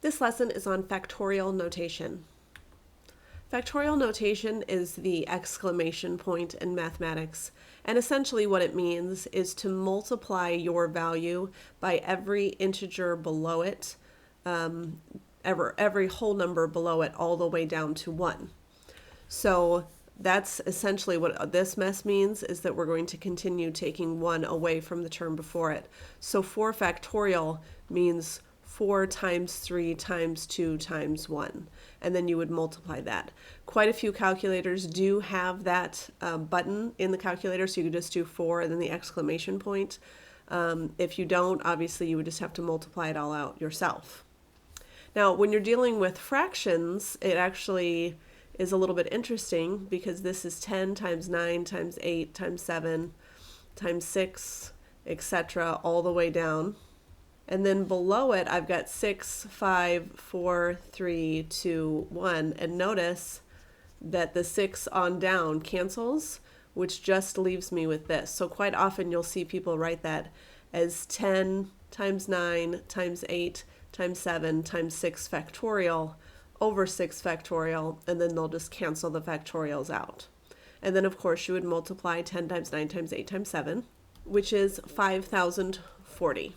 This lesson is on factorial notation. Factorial notation is the exclamation point in mathematics, and essentially what it means is to multiply your value by every integer below it, every whole number below it, all the way down to 1. So that's essentially what this mess means, is that we're going to continue taking 1 away from the term before it. So 4 factorial means 4 times 3 times 2 times 1, and then you would multiply that. Quite a few calculators do have that button in the calculator, so you could just do 4 and then the exclamation point. If you don't, obviously you would just have to multiply it all out yourself. Now, when you're dealing with fractions, it actually is a little bit interesting, because this is 10 times 9 times 8 times 7 times 6, etc., all the way down. And then below it, I've got 6, 5, 4, 3, 2, 1. And notice that the 6 on down cancels, which just leaves me with this. So quite often you'll see people write that as 10 times 9 times 8 times 7 times 6 factorial over 6 factorial, and then they'll just cancel the factorials out. And then, of course, you would multiply 10 times 9 times 8 times 7, which is 5,040.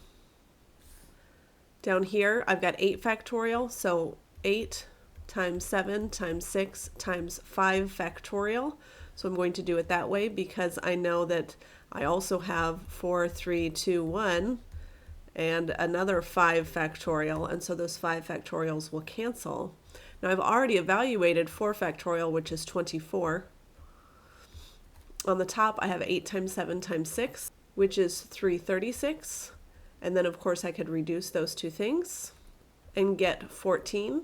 Down here, I've got 8 factorial, so 8 times 7 times 6 times 5 factorial. So I'm going to do it that way because I know that I also have 4, 3, 2, 1, and another 5 factorial, and so those 5 factorials will cancel. Now I've already evaluated 4 factorial, which is 24. On the top, I have 8 times 7 times 6, which is 336. And then, of course, I could reduce those two things and get 14.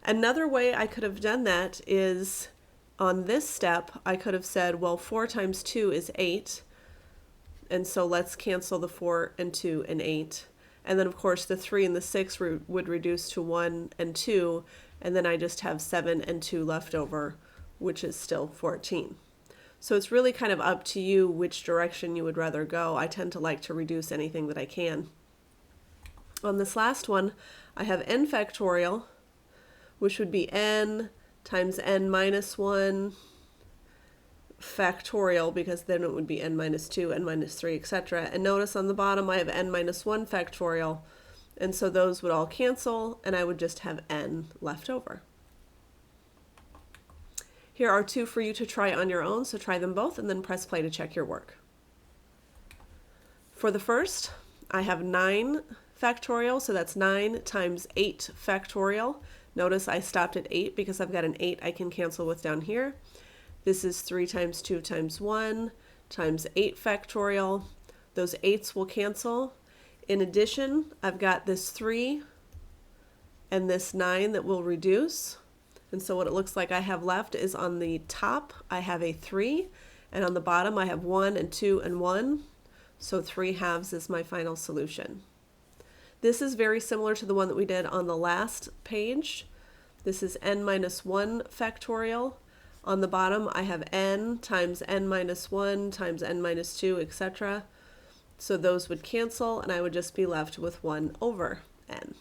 Another way I could have done that is on this step, I could have said, well, 4 times 2 is 8. And so let's cancel the 4 and 2 and 8. And then, of course, the 3 and the 6 would reduce to 1 and 2. And then I just have 7 and 2 left over, which is still 14. So it's really kind of up to you which direction you would rather go. I tend to like to reduce anything that I can. On this last one, I have n factorial, which would be n times n minus 1 factorial, because then it would be n minus 2, n minus 3, etc. And notice on the bottom I have n minus 1 factorial, and so those would all cancel, and I would just have n left over. Here are 2 for you to try on your own, so try them both and then press play to check your work. For the first, I have 9 factorial, so that's 9 times 8 factorial. Notice I stopped at 8 because I've got an 8 I can cancel with down here. This is 3 times 2 times 1 times 8 factorial. Those 8s will cancel. In addition, I've got this 3 and this 9 that will reduce. And so what it looks like I have left is on the top, I have a 3, and on the bottom I have 1 and 2 and 1. So 3 halves is my final solution. This is very similar to the one that we did on the last page. This is n minus 1 factorial. On the bottom I have n times n minus 1 times n minus 2, etc. So those would cancel, and I would just be left with 1 over n.